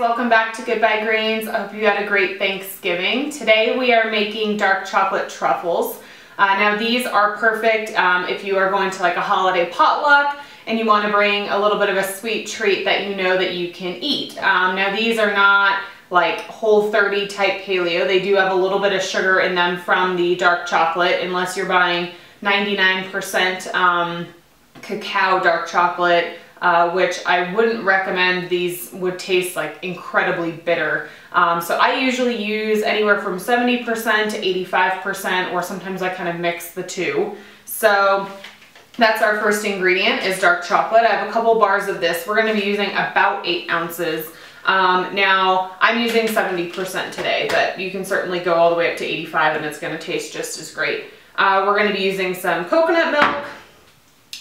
welcome back to Goodbye Grains. I hope you had a great Thanksgiving. Today we are making dark chocolate truffles. Now these are perfect if you are going to like a holiday potluck and you want to bring a little bit of a sweet treat that you know that you can eat. Now these are not like Whole30 type paleo. They do have a little bit of sugar in them from the dark chocolate, unless you're buying 99% cacao dark chocolate, which I wouldn't recommend. These would taste like incredibly bitter. So I usually use anywhere from 70% to 85%, or sometimes I kind of mix the two. So that's our first ingredient, is dark chocolate. I have a couple bars of this. We're going to be using about 8 ounces. Now I'm using 70% today, but you can certainly go all the way up to 85 and it's going to taste just as great. We're going to be using some coconut milk.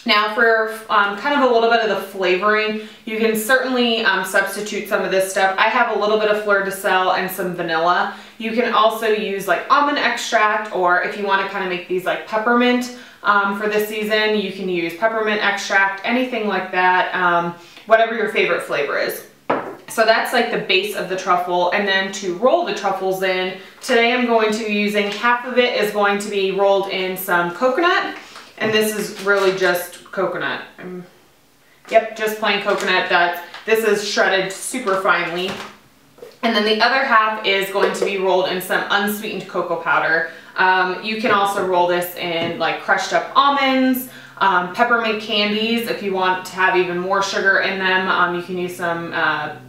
Now for kind of a little bit of the flavoring, you can certainly substitute some of this stuff. I have a little bit of fleur de sel and some vanilla. You can also use like almond extract, or if you want to kind of make these like peppermint for this season, you can use peppermint extract, anything like that, whatever your favorite flavor is. So that's like the base of the truffle. And then to roll the truffles in, today I'm going to be using half of it is going to be rolled in some coconut. And this is really just coconut. Yep, just plain coconut. This is shredded super finely. And then the other half is going to be rolled in some unsweetened cocoa powder. You can also roll this in like crushed up almonds, peppermint candies. If you want to have even more sugar in them, you can use some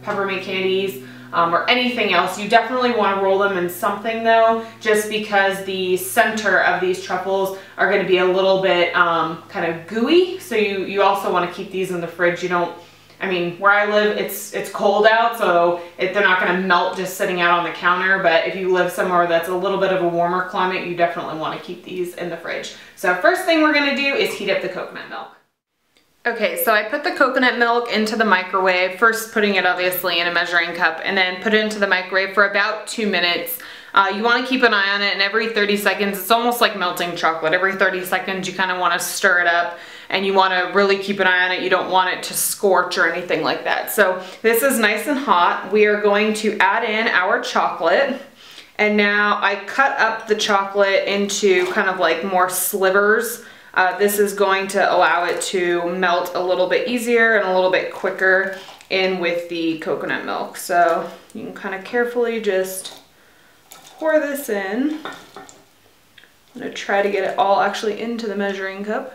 peppermint candies. Or anything else. You definitely want to roll them in something though, just because the center of these truffles are going to be a little bit kind of gooey. So you also want to keep these in the fridge. You don't, I mean, where I live, it's cold out, so they're not going to melt just sitting out on the counter. But if you live somewhere that's a little bit of a warmer climate, you definitely want to keep these in the fridge. So first thing we're going to do is heat up the coconut milk. Okay, so I put the coconut milk into the microwave, first putting it obviously in a measuring cup, and then put it into the microwave for about 2 minutes. You want to keep an eye on it, and every 30 seconds, it's almost like melting chocolate. Every 30 seconds you kind of want to stir it up, and you want to really keep an eye on it. You don't want it to scorch or anything like that. So this is nice and hot. We are going to add in our chocolate. And now I cut up the chocolate into kind of like more slivers. This is going to allow it to melt a little bit easier and a little bit quicker in with the coconut milk. So you can kind of carefully just pour this in. I'm going to try to get it all actually into the measuring cup.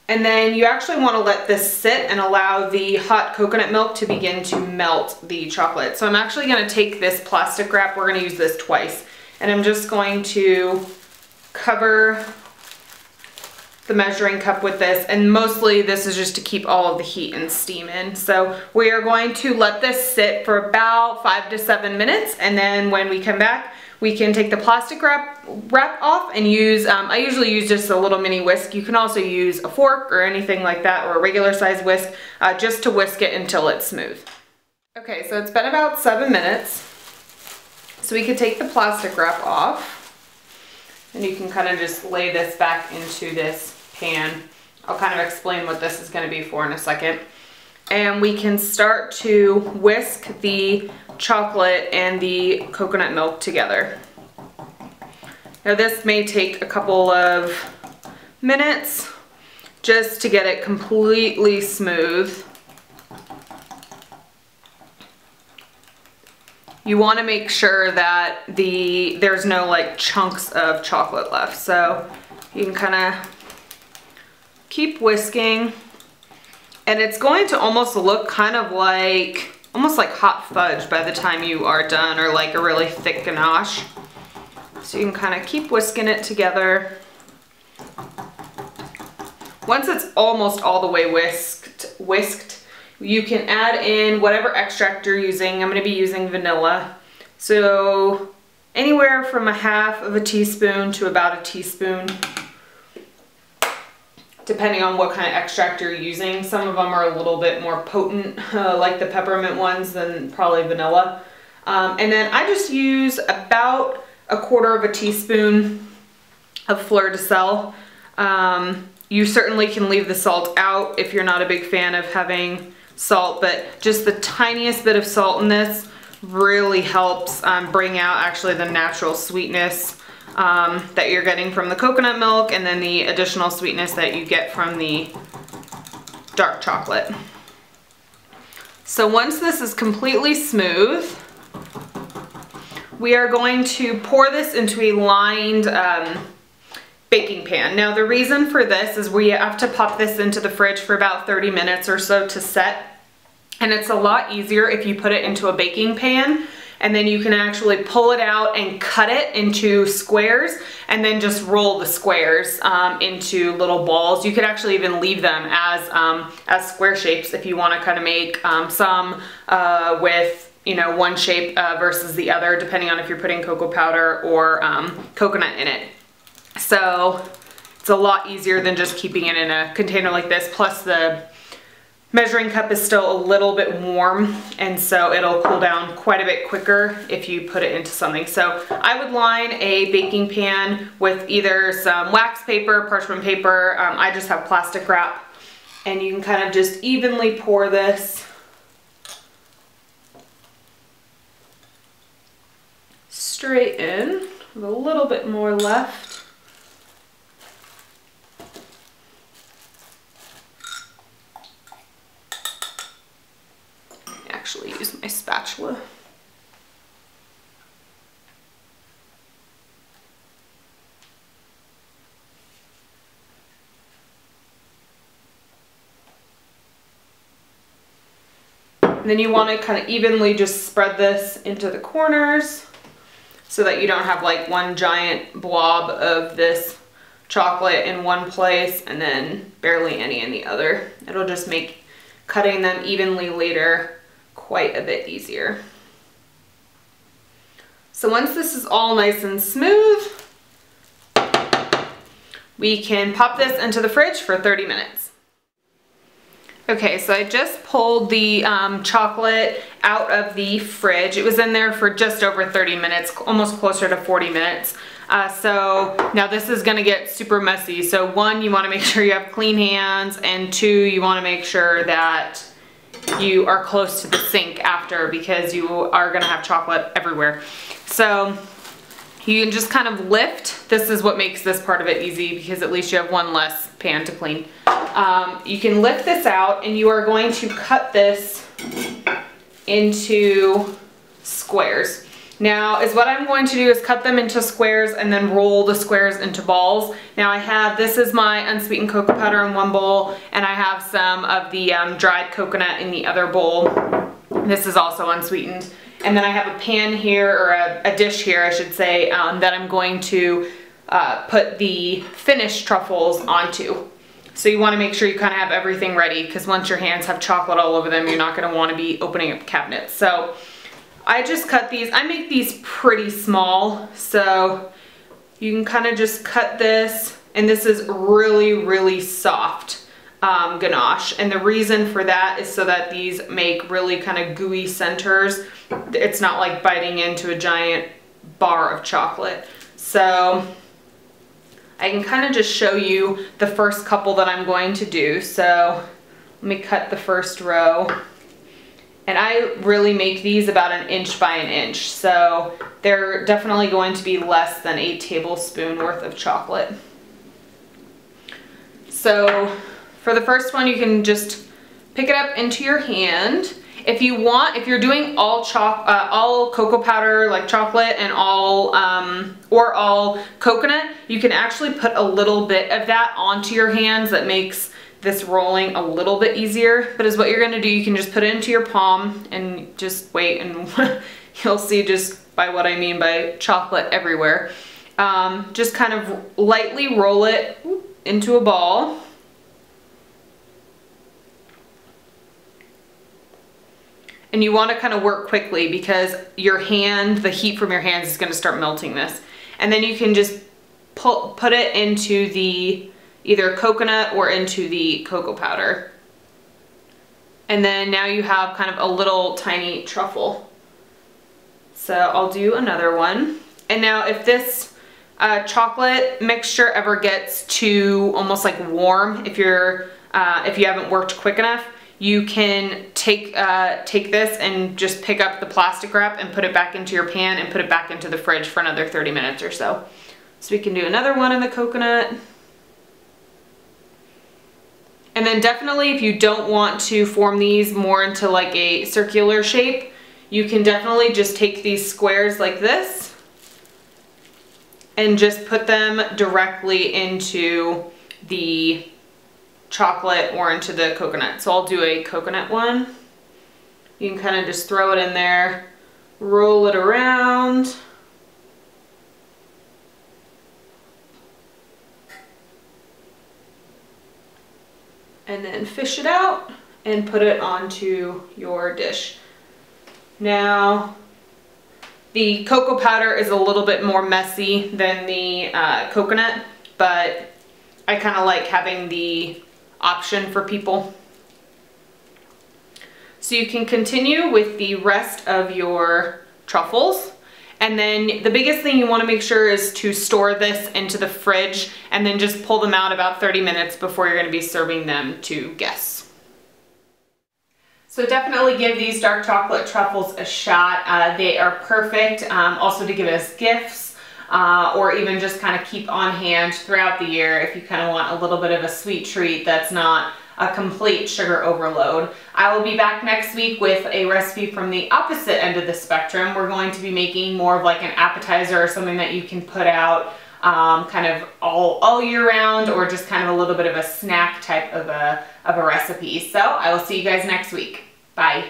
And then you actually want to let this sit and allow the hot coconut milk to begin to melt the chocolate. So I'm actually going to take this plastic wrap, we're going to use this twice, and I'm just going to cover the measuring cup with this, and mostly this is just to keep all of the heat and steam in. So we are going to let this sit for about 5 to 7 minutes, and then when we come back, we can take the plastic wrap off and use, I usually use just a little mini whisk. You can also use a fork or anything like that, or a regular size whisk, just to whisk it until it's smooth. Okay, so it's been about 7 minutes. So we could take the plastic wrap off, and you can kind of just lay this back into this pan. I'll kind of explain what this is going to be for in a second. And we can start to whisk the chocolate and the coconut milk together. Now this may take a couple of minutes just to get it completely smooth. You want to make sure that there's no like chunks of chocolate left. So you can kind of keep whisking. And it's going to almost look kind of like, almost like hot fudge by the time you are done, or like a really thick ganache. So you can kind of keep whisking it together. Once it's almost all the way whisked, you can add in whatever extract you're using. I'm going to be using vanilla. So anywhere from a half of a teaspoon to about a teaspoon, depending on what kind of extract you're using. Some of them are a little bit more potent, like the peppermint ones, than probably vanilla. And then I just use about 1/4 of a teaspoon of fleur de sel. You certainly can leave the salt out if you're not a big fan of having salt, but just the tiniest bit of salt in this really helps bring out actually the natural sweetness that you're getting from the coconut milk, and then the additional sweetness that you get from the dark chocolate. So once this is completely smooth, we are going to pour this into a lined baking pan. Now the reason for this is we have to pop this into the fridge for about 30 minutes or so to set. And it's a lot easier if you put it into a baking pan, and then you can actually pull it out and cut it into squares, and then just roll the squares into little balls. You could actually even leave them as square shapes if you want to kind of make some with, you know, one shape versus the other, depending on if you're putting cocoa powder or coconut in it. So it's a lot easier than just keeping it in a container like this. Plus the measuring cup is still a little bit warm, and so it'll cool down quite a bit quicker if you put it into something. So I would line a baking pan with either some wax paper, parchment paper. I just have plastic wrap, and you can kind of just evenly pour this straight in with a little bit more left. Actually use my spatula. And then you want to kind of evenly just spread this into the corners so that you don't have like one giant blob of this chocolate in one place and then barely any in the other. It'll just make cutting them evenly later quite a bit easier. So once this is all nice and smooth, we can pop this into the fridge for 30 minutes. Okay, so I just pulled the chocolate out of the fridge. It was in there for just over 30 minutes, almost closer to 40 minutes. So now this is gonna get super messy. So one, you wanna make sure you have clean hands, and two, you wanna make sure that you are close to the sink after, because you are gonna have chocolate everywhere. So you can just kind of lift. This is what makes this part of it easy, because at least you have one less pan to clean. You can lift this out, and you are going to cut this into squares. Now what I'm going to do is cut them into squares and then roll the squares into balls. Now this is my unsweetened cocoa powder in one bowl, and I have some of the dried coconut in the other bowl. This is also unsweetened. And then I have a pan here, or a dish here I should say, that I'm going to put the finished truffles onto. So you want to make sure you kind of have everything ready, because once your hands have chocolate all over them, you're not going to want to be opening up cabinets. So I just cut these. I make these pretty small, so you can kind of just cut this, and this is really, really soft ganache. And the reason for that is so that these make really kind of gooey centers. It's not like biting into a giant bar of chocolate. So I can kind of just show you the first couple that I'm going to do. So let me cut the first row. And I really make these about 1 inch by 1 inch. So they're definitely going to be less than a tablespoon worth of chocolate. So for the first one, you can just pick it up into your hand. If you want, if you're doing all cocoa powder like chocolate and all coconut, you can actually put a little bit of that onto your hands. That makes this rolling a little bit easier. But is what you're gonna do, you can just put it into your palm and just wait, and you'll see just by what I mean by chocolate everywhere. Just kind of lightly roll it into a ball. And you want to kind of work quickly, because your hand, the heat from your hands is going to start melting this. And then you can just put it into the either coconut or into the cocoa powder. And then now you have kind of a little tiny truffle. So I'll do another one. And now if this chocolate mixture ever gets too almost like warm, if you haven't worked quick enough, you can take this and just pick up the plastic wrap and put it back into your pan and put it back into the fridge for another 30 minutes or so. So we can do another one in the coconut. And then definitely, if you don't want to form these more into like a circular shape, you can definitely just take these squares like this and just put them directly into the chocolate or into the coconut. So I'll do a coconut one. You can kind of just throw it in there, roll it around. And then fish it out and put it onto your dish. Now, the cocoa powder is a little bit more messy than the coconut, but I kind of like having the option for people. So you can continue with the rest of your truffles. And then the biggest thing you want to make sure is to store this into the fridge and then just pull them out about 30 minutes before you're going to be serving them to guests. So definitely give these dark chocolate truffles a shot. They are perfect also to give as gifts or even just kind of keep on hand throughout the year if you kind of want a little bit of a sweet treat that's not a complete sugar overload. I will be back next week with a recipe from the opposite end of the spectrum. We're going to be making more of like an appetizer or something that you can put out kind of all year round, or just kind of a little bit of a snack type of a recipe. So I will see you guys next week. Bye.